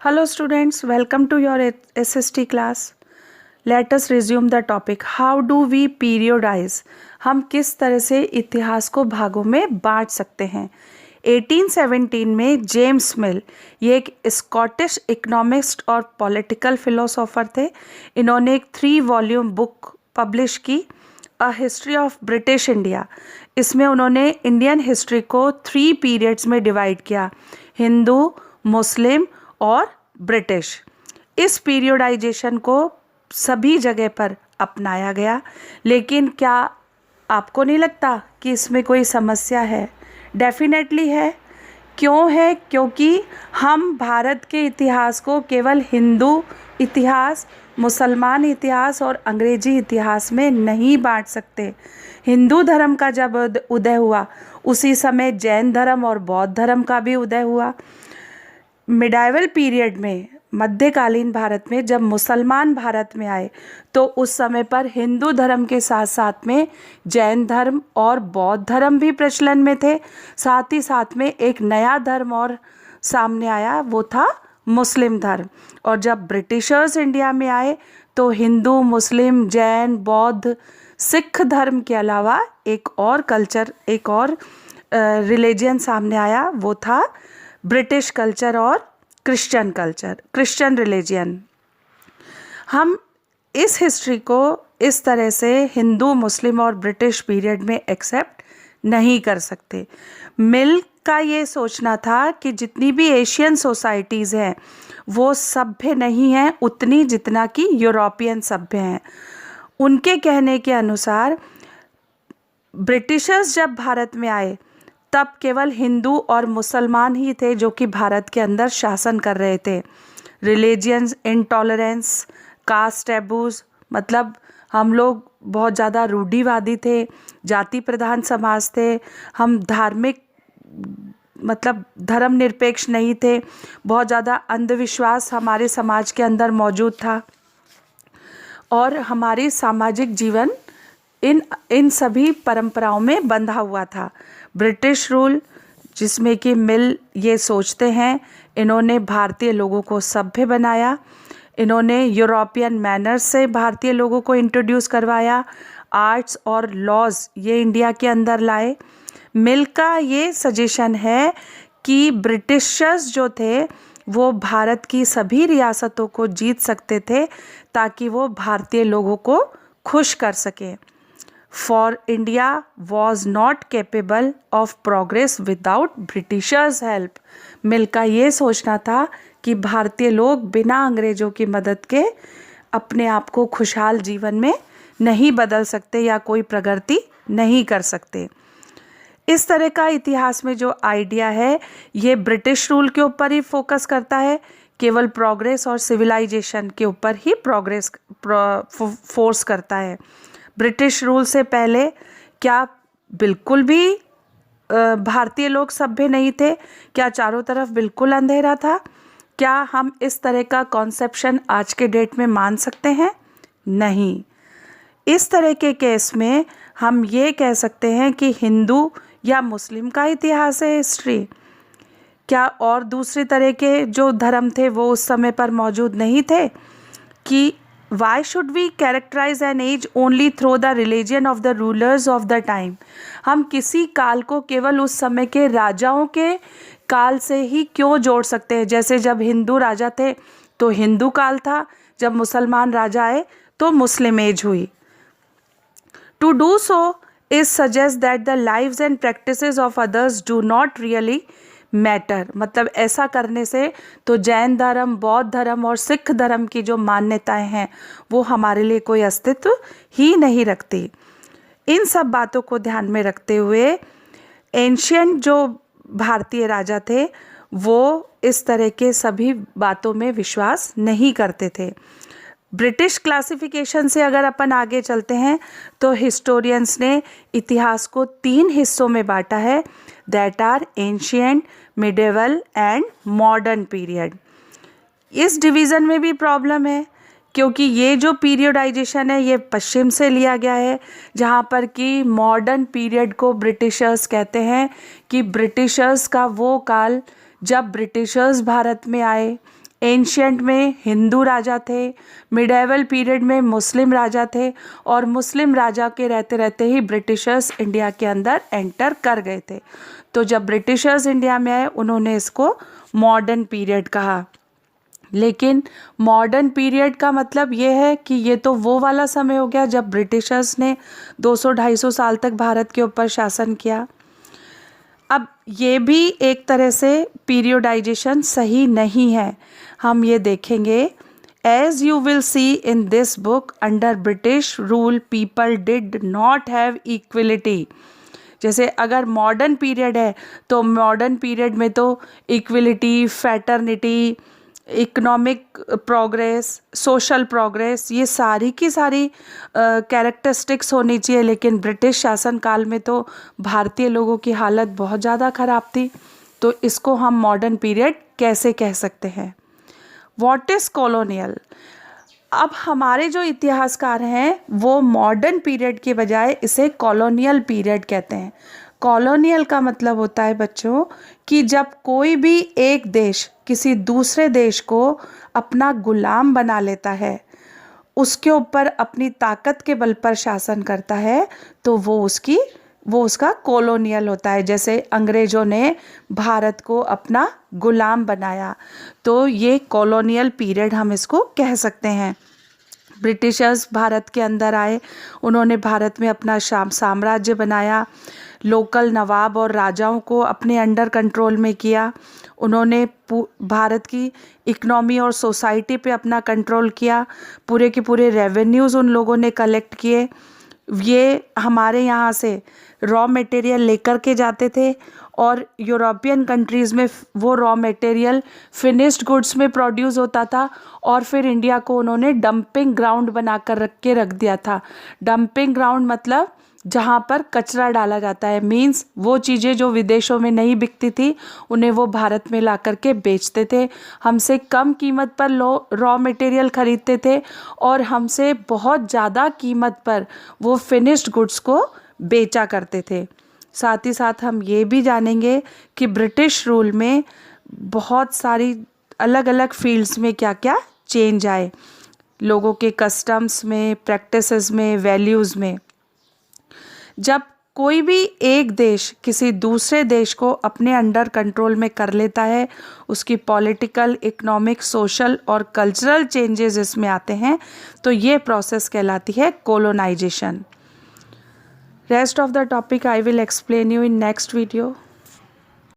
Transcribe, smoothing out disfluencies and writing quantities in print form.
Hello students, welcome to your SST class. Let us resume the topic. How do we periodize? हम किस तरह से इतिहास को भागों में बांट सकते हैं। 1817 में जेम्स मिल, ये एक स्कॉटिश इकोनॉमिस्ट और पॉलिटिकल फिलोसोफर थे। इन्होंने एक 3 वॉल्यूम बुक पब्लिश की, a history of British India. इसमें उन्होंने इंडियन हिस्ट्री को 3 पीरियड्स में डिवाइड किया, हिंदू, मुस्लिम और ब्रिटिश। इस पीरियोडाइजेशन को सभी जगह पर अपनाया गया, लेकिन क्या आपको नहीं लगता कि इसमें कोई समस्या है? डेफिनेटली है। क्यों है? क्योंकि हम भारत के इतिहास को केवल हिंदू इतिहास, मुसलमान इतिहास और अंग्रेजी इतिहास में नहीं बांट सकते। हिंदू धर्म का जब उदय हुआ, उसी समय जैन धर्म और बौद्ध धर्म का भी उदय हुआ। मिडाइवल पीरियड में, मध्यकालीन भारत में, जब मुसलमान भारत में आए तो उस समय पर हिंदू धर्म के साथ साथ में जैन धर्म और बौद्ध धर्म भी प्रचलन में थे। साथ ही साथ में एक नया धर्म और सामने आया, वो था मुस्लिम धर्म। और जब ब्रिटिशर्स इंडिया में आए तो हिंदू, मुस्लिम, जैन, बौद्ध, सिख धर्म के अलावा एक और कल्चर, एक और रिलीजन सामने आया, वो था ब्रिटिश कल्चर और क्रिश्चियन कल्चर, क्रिश्चियन रिलीजन। हम इस हिस्ट्री को इस तरह से हिंदू, मुस्लिम और ब्रिटिश पीरियड में एक्सेप्ट नहीं कर सकते। मिल का ये सोचना था कि जितनी भी एशियन सोसाइटीज़ हैं वो सभ्य नहीं हैं उतनी जितना कि यूरोपियन सभ्य हैं। उनके कहने के अनुसार ब्रिटिशर्स जब भारत में आए तब केवल हिंदू और मुसलमान ही थे जो कि भारत के अंदर शासन कर रहे थे। रिलीजियंस इंटॉलरेंस, कास्ट टैबूज, मतलब हम लोग बहुत ज़्यादा रूढ़िवादी थे, जाति प्रधान समाज थे, हम धार्मिक मतलब धर्मनिरपेक्ष नहीं थे, बहुत ज़्यादा अंधविश्वास हमारे समाज के अंदर मौजूद था और हमारी सामाजिक जीवन इन सभी परंपराओं में बंधा हुआ था। ब्रिटिश रूल, जिसमें कि मिल ये सोचते हैं, इन्होंने भारतीय लोगों को सभ्य बनाया, इन्होंने यूरोपियन मैनर्स से भारतीय लोगों को इंट्रोड्यूस करवाया, आर्ट्स और लॉज ये इंडिया के अंदर लाए। मिल का ये सजेशन है कि ब्रिटिशर्स जो थे वो भारत की सभी रियासतों को जीत सकते थे ताकि वो भारतीय लोगों को खुश कर सकें। For India was not capable of progress without Britishers' help. मिल का ये सोचना था कि भारतीय लोग बिना अंग्रेजों की मदद के अपने आप को खुशहाल जीवन में नहीं बदल सकते या कोई प्रगति नहीं कर सकते। इस तरह का इतिहास में जो आइडिया है ये ब्रिटिश रूल के ऊपर ही फोकस करता है, केवल प्रोग्रेस और सिविलाइजेशन के ऊपर ही प्रोग्रेस फोर्स करता है। ब्रिटिश रूल से पहले क्या बिल्कुल भी भारतीय लोग सभ्य नहीं थे? क्या चारों तरफ बिल्कुल अंधेरा था? क्या हम इस तरह का कॉन्सेप्शन आज के डेट में मान सकते हैं? नहीं। इस तरह के केस में हम ये कह सकते हैं कि हिंदू या मुस्लिम का इतिहास है हिस्ट्री। क्या और दूसरी तरह के जो धर्म थे वो उस समय पर मौजूद नहीं थे? कि Why should we characterize an age only through the religion of the rulers of the time? हम किसी काल को केवल उस समय के राजाओं के काल से ही क्यों जोड़ सकते हैं? जैसे जब हिंदू राजा थे तो हिंदू काल था, जब मुसलमान राजा आए तो मुस्लिम एज हुई। To do so is suggest that the lives and practices of others do not really matter, मतलब ऐसा करने से तो जैन धर्म, बौद्ध धर्म और सिख धर्म की जो मान्यताएं हैं वो हमारे लिए कोई अस्तित्व ही नहीं रखती। इन सब बातों को ध्यान में रखते हुए एंशियंट जो भारतीय राजा थे वो इस तरह के सभी बातों में विश्वास नहीं करते थे। ब्रिटिश क्लासिफिकेशन से अगर अपन आगे चलते हैं तो हिस्टोरियंस ने इतिहास को 3 हिस्सों में बांटा है, that are ancient, medieval and modern period. इस डिवीज़न में भी प्रॉब्लम है क्योंकि ये जो पीरियोडाइजेशन है ये पश्चिम से लिया गया है, जहाँ पर कि मॉडर्न पीरियड को ब्रिटिशर्स कहते हैं कि ब्रिटिशर्स का वो काल जब ब्रिटिशर्स भारत में आए, एंशियंट में हिंदू राजा थे, मिडेवल पीरियड में मुस्लिम राजा थे, और मुस्लिम राजा के रहते रहते ही ब्रिटिशर्स इंडिया के अंदर एंटर कर गए थे। तो जब ब्रिटिशर्स इंडिया में आए उन्होंने इसको मॉडर्न पीरियड कहा। लेकिन मॉडर्न पीरियड का मतलब ये है कि ये तो वो वाला समय हो गया जब ब्रिटिशर्स ने 200-250 साल तक भारत के ऊपर शासन किया। अब ये भी एक तरह से पीरियोडाइजेशन सही नहीं है। हम ये देखेंगे, as you will see in this book, under British rule people did not have equality. जैसे अगर मॉडर्न पीरियड है तो मॉडर्न पीरियड में तो equality, fraternity, economic progress, social progress, ये सारी की सारी कैरेक्टरिस्टिक्स होनी चाहिए। लेकिन ब्रिटिश शासनकाल में तो भारतीय लोगों की हालत बहुत ज़्यादा ख़राब थी। तो इसको हम मॉडर्न पीरियड कैसे कह सकते हैं? What is colonial? अब हमारे जो इतिहासकार हैं वो मॉडर्न पीरियड के बजाय इसे कॉलोनियल पीरियड कहते हैं। कॉलोनियल का मतलब होता है बच्चों कि जब कोई भी एक देश किसी दूसरे देश को अपना गुलाम बना लेता है, उसके ऊपर अपनी ताकत के बल पर शासन करता है, तो वो उसका कॉलोनियल होता है। जैसे अंग्रेज़ों ने भारत को अपना गुलाम बनाया, तो ये कॉलोनियल पीरियड हम इसको कह सकते हैं। ब्रिटिशर्स भारत के अंदर आए, उन्होंने भारत में अपना साम्राज्य बनाया, लोकल नवाब और राजाओं को अपने अंडर कंट्रोल में किया, उन्होंने भारत की इकनॉमी और सोसाइटी पे अपना कंट्रोल किया, पूरे के पूरे रेवेन्यूज़ उन लोगों ने कलेक्ट किए। ये हमारे यहाँ से रॉ मटेरियल लेकर के जाते थे और यूरोपियन कंट्रीज़ में वो रॉ मटेरियल फिनिश्ड गुड्स में प्रोड्यूस होता था और फिर इंडिया को उन्होंने डंपिंग ग्राउंड बना कर रख दिया था। डंपिंग ग्राउंड मतलब जहाँ पर कचरा डाला जाता है, मीन्स वो चीज़ें जो विदेशों में नहीं बिकती थी उन्हें वो भारत में ला करके बेचते थे। हमसे कम कीमत पर रॉ मटेरियल ख़रीदते थे और हमसे बहुत ज़्यादा कीमत पर वो फिनिश्ड गुड्स को बेचा करते थे। साथ ही साथ हम ये भी जानेंगे कि ब्रिटिश रूल में बहुत सारी अलग अलग फील्ड्स में क्या क्या चेंज आए, लोगों के कस्टम्स में, प्रैक्टिसेस में, वैल्यूज़ में। जब कोई भी एक देश किसी दूसरे देश को अपने अंडर कंट्रोल में कर लेता है, उसकी पॉलिटिकल, इकोनॉमिक, सोशल और कल्चरल चेंजेस इसमें आते हैं, तो ये प्रोसेस कहलाती है colonisation. Rest of the topic I will explain you in next video.